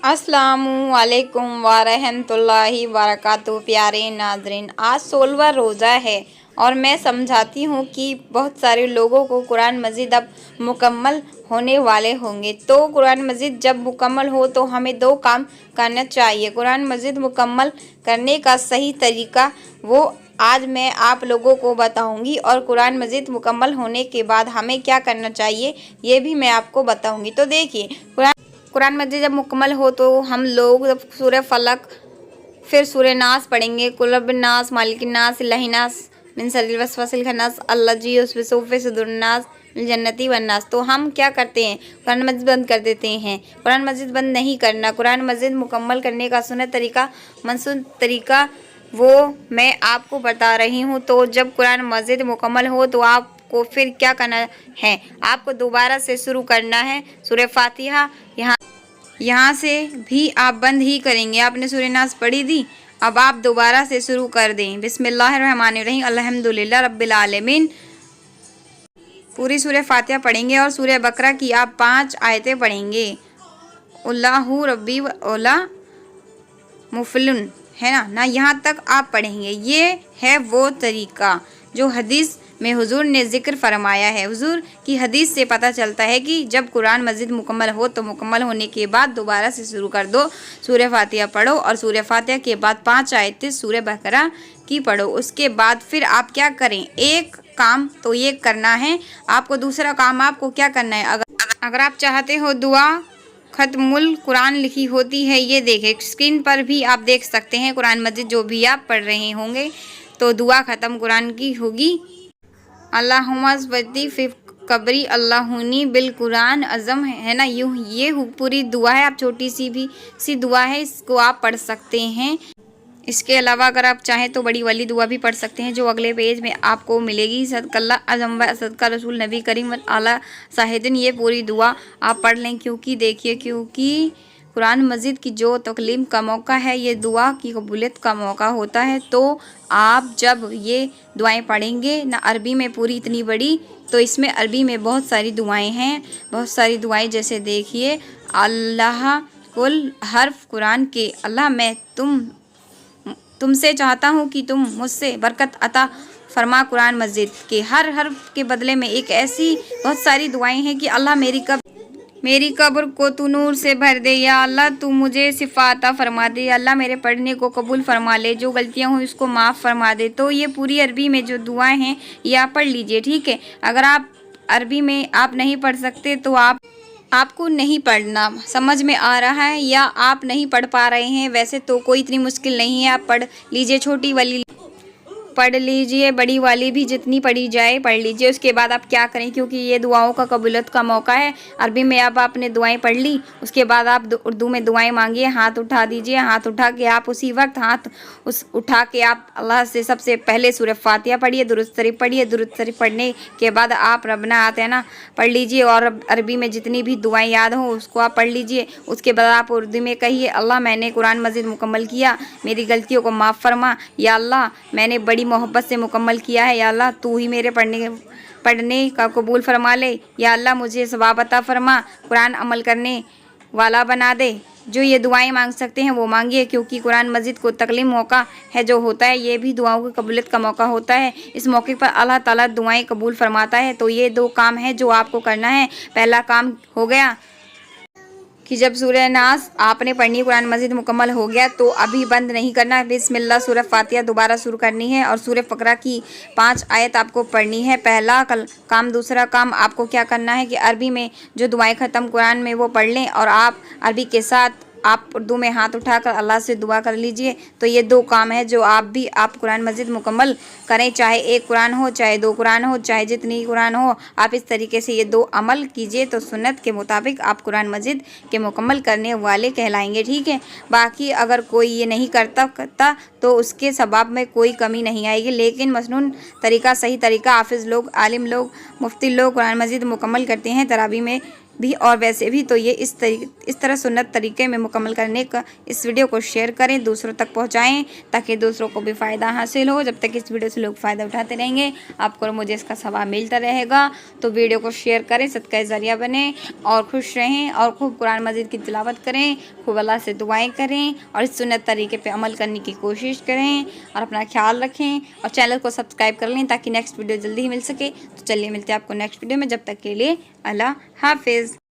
अस्सलामुअलैकुम वरहमतुल्लाहि वबरकातुहू। प्यारे नाज़रीन, आज 16वां रोज़ा है और मैं समझाती हूँ कि बहुत सारे लोगों को कुरान मजीद अब मुकम्मल होने वाले होंगे। तो कुरान मजीद जब मुकम्मल हो तो हमें दो काम करना चाहिए। कुरान मजीद मुकम्मल करने का सही तरीका वो आज मैं आप लोगों को बताऊंगी और कुरान मजीद मुकम्मल होने के बाद हमें क्या करना चाहिए ये भी मैं आपको बताऊंगी। तो देखिए, कुरान मजीद जब मुकम्मल हो तो हम लोग सूरह फलक, फिर सूरह नास पढ़ेंगे, कुल नास, मालिक नास, इलाहिनास, मिन शर्रिल वसवासिल खन्नास, अल्लज़ी युवस्विसु फी सुदूरिन्नास मिनल जन्नति वन्नास। तो हम क्या करते हैं, कुरान मजीद बंद कर देते हैं। कुरान मजीद बंद नहीं करना। कुरान मजीद मुकम्मल करने का सुन्नत तरीका, मंसून तरीका वो मैं आपको बता रही हूँ। तो जब कुरान मजीद मुकम्मल हो तो आपको फिर क्या करना है, आपको दोबारा से शुरू करना है सूरह फातिहा। यहाँ से भी आप बंद ही करेंगे। आपने सूरह नास पढ़ी थी, अब आप दोबारा से शुरू कर दें। बिस्मिल्लाहिर्रहमानिर्रहीम, अल्हम्दुलिल्लाह रब्बिल आलमीन। पूरी सूरह फातिहा पढ़ेंगे और सूरह बकरा की आप 5 आयतें पढ़ेंगे। अल्लाहु रब्बी ओला मुफलिन, है ना यहाँ तक आप पढ़ेंगे। ये है वो तरीका जो हदीस में हुजूर ने ज़िक्र फरमाया है। हुजूर की हदीस से पता चलता है कि जब कुरान मजीद मुकम्मल हो तो मुकम्मल होने के बाद दोबारा से शुरू कर दो। सूरह फातिहा पढ़ो और सूरह फातिहा के बाद 5 आयतें सूरह बकरा की पढ़ो। उसके बाद फिर आप क्या करें, एक काम तो ये करना है आपको। दूसरा काम आपको क्या करना है, अगर आप चाहते हो दुआ खत्मुल कुरान लिखी होती है, ये देखें स्क्रीन पर भी आप देख सकते हैं। कुरान मजीद जो भी आप पढ़ रहे होंगे तो दुआ ख़त्म कुरान की होगी। अल्लाहुम्मा ज़्वती फ़ी कब्री अल्लाहुनी बिल कुरान अज़म, है ना। ये पूरी दुआ है। आप छोटी सी दुआ है, इसको आप पढ़ सकते हैं। इसके अलावा अगर आप चाहें तो बड़ी वाली दुआ भी पढ़ सकते हैं जो अगले पेज में आपको मिलेगी। सदकल्ला अज़म व सदका रसूल नबी करीम आला साहिदिन, ये पूरी दुआ आप पढ़ लें। क्योंकि देखिए, क्योंकि कुरान मजीद की जो तकलीम का मौका है, ये दुआ की कबूलियत का मौका होता है। तो आप जब ये दुआएं पढ़ेंगे ना अरबी में पूरी इतनी बड़ी, तो इसमें अरबी में बहुत सारी दुआएं हैं, बहुत सारी दुआएं। जैसे देखिए, अल्लाह कुल हर्फ कुरान के, अल्लाह मैं तुमसे चाहता हूँ कि तुम मुझसे बरकत अता फरमा। कुरान मजीद के हर हर्फ के बदले में एक ऐसी बहुत सारी दुआएं हैं कि अल्लाह मेरी कब्र को तू नूर से भर दे, या अल्लाह तू मुझे शिफा अता फरमा दे, या अल्लाह मेरे पढ़ने को कबूल फरमा ले, जो गलतियां हुई उसको माफ़ फरमा दे। तो ये पूरी अरबी में जो दुआएं हैं ये आप पढ़ लीजिए, ठीक है। अगर आप अरबी में आप नहीं पढ़ सकते तो आपको नहीं पढ़ना समझ में आ रहा है या आप नहीं पढ़ पा रहे हैं, वैसे तो कोई इतनी मुश्किल नहीं है, आप पढ़ लीजिए। छोटी वाली पढ़ लीजिए, बड़ी वाली भी जितनी पढ़ी जाए पढ़ लीजिए। उसके बाद आप क्या करें, क्योंकि ये दुआओं का कबूलियत का मौका है। अरबी में अब आपने दुआएं पढ़ ली, उसके बाद आप उर्दू में दुआएं मांगिए। हाथ उठा दीजिए, हाथ उठा के आप उसी वक्त उठा के आप अल्लाह से सबसे पहले सूरह फातिहा पढ़िए, दुरूद शरीफ पढ़िए। दुरूद शरीफ पढ़ने के बाद आप रब्बना आतिना पढ़ लीजिए और अरबी में जितनी भी दुआएं याद हों उसको आप पढ़ लीजिए। उसके बाद आप उर्दू में कहिए, अल्लाह मैंने कुरान मजीद मुकम्मल किया, मेरी गलतियों को माफ़ फरमा। या अल्लाह मैंने बड़ी मोहब्बत से मुकम्मल किया है, या अल्लाह तू ही मेरे पढ़ने का कबूल फरमा ले। या अल्लाह मुझे सवाब अता फरमा, कुरान अमल करने वाला बना दे। जो ये दुआएं मांग सकते हैं वो मांगिए, क्योंकि कुरान मजीद को तकलीम मौका है जो होता है, ये भी दुआओं की कबूलियत का मौका होता है। इस मौके पर अल्लाह ताला दुआएं कबूल फरमाता है। तो ये दो काम है जो आपको करना है। पहला काम हो गया कि जब सूरह नास आपने पढ़नी, कुरान मजीद मुकम्मल हो गया तो अभी बंद नहीं करना। बिस्मिल्लाह सूरह फातिहा दोबारा शुरू करनी है और सूरह बकरा की 5 आयत आपको पढ़नी है, पहला काम। दूसरा काम आपको क्या करना है कि अरबी में जो दुआएं ख़त्म कुरान में वो पढ़ लें और आप अरबी के साथ आप उर्दू में हाथ उठाकर अल्लाह से दुआ कर लीजिए। तो ये दो काम है जो आप कुरान मजीद मुकम्मल करें, चाहे एक कुरान हो, चाहे 2 कुरान हो, चाहे जितनी कुरान हो, आप इस तरीके से ये 2 अमल कीजिए तो सुन्नत के मुताबिक आप कुरान मजीद के मुकम्मल करने वाले कहलाएंगे, ठीक है। बाकी अगर कोई ये नहीं करता तो उसके सवाब में कोई कमी नहीं आएगी, लेकिन मसनून तरीका, सही तरीका हाफिज़ लोग, आलिम लोग, मुफ्ती लोग कुरान मजीद मुकम्मल करते हैं। तरावी में भी और वैसे भी तो ये इस तरह सुन्नत तरीके में मुकम्मल करने का इस वीडियो को शेयर करें, दूसरों तक पहुँचाएँ ताकि दूसरों को भी फ़ायदा हासिल हो। जब तक इस वीडियो से लोग फ़ायदा उठाते रहेंगे आपको और मुझे इसका सवाब मिलता रहेगा। तो वीडियो को शेयर करें, सदका ज़रिया बने और खुश रहें और खूब कुरान मजीद की तिलावत करें, खूब अल्लाह से दुआएं करें और इस सुन्नत तरीके पे अमल करने की कोशिश करें और अपना ख्याल रखें और चैनल को सब्सक्राइब कर लें ताकि नेक्स्ट वीडियो जल्दी ही मिल सके। तो चलिए मिलते हैं आपको नेक्स्ट वीडियो में, जब तक के लिए अल्लाह हाफिज़।